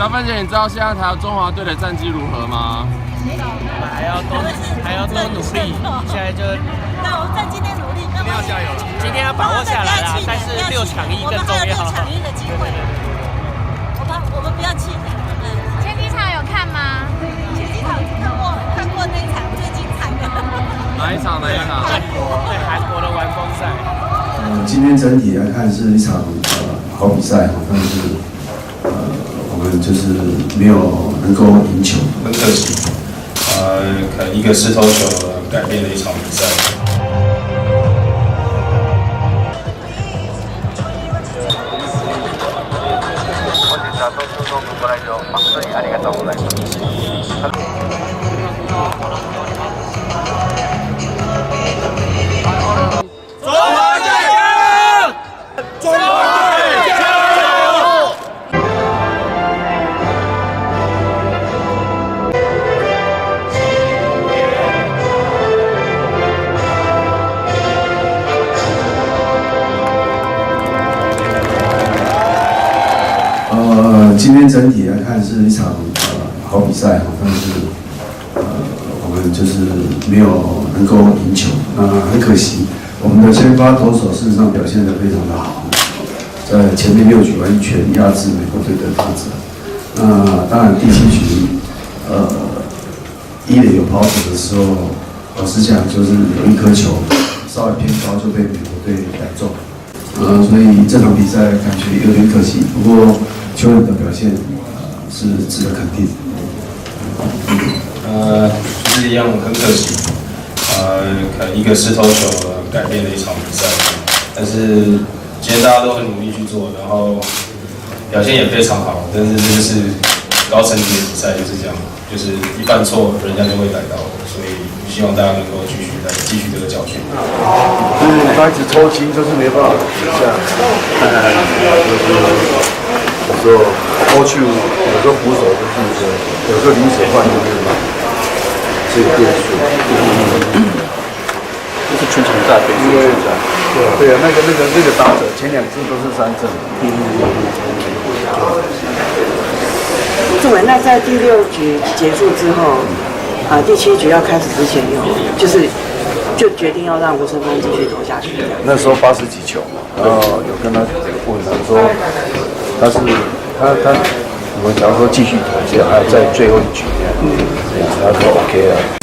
小芬姐，你知道现在台湾中华队的战绩如何吗？我们还要多努力，现在就那我们在今天努力，一定要加油了！今天要把握下来啦，但是6抢1更重要。6抢1的机会，我们不要气馁。前几场有看吗？前几场看过那场最精彩的。哪一场？对韩国的完封赛。今天整体来看是一场好比赛，但是我们就是没有能够赢球，很可惜。可能一个石头球改变了一场比赛。本日は東京ドームご来場誠にありがとうございます。今天整体来看是一场好比赛，但是我们就是没有能够赢球，很可惜。我们的先发投手事实上表现得非常的好，在前面6局完全压制美国队的打者。当然第7局一垒有跑者的时候，老实讲就是有一颗球稍微偏高就被美国队逮中，所以这场比赛感觉有点可惜。不过球员的表现是值得肯定。就是一样很可惜。可能一个石头球改变了一场比赛，但是今天大家都很努力去做，然后表现也非常好。但是这就是高层级的比赛就是这样，就是一犯错人家就会逮到，所以希望大家能够继续这个教训。就是他一直抽筋，就是没办法停下来。有时候抛球，有时候捕手就是有时候临时换就是这个变数。就是全场大变数。对啊，那个打者前2次都是3振。仲伟，那在第6局结束之后，第7局要开始之前就决定要让吴成峰继续投下去。那时候80几球嘛，然后有跟他问他说，我假如说继续投，只要还要在最后1局，他说 OK 了。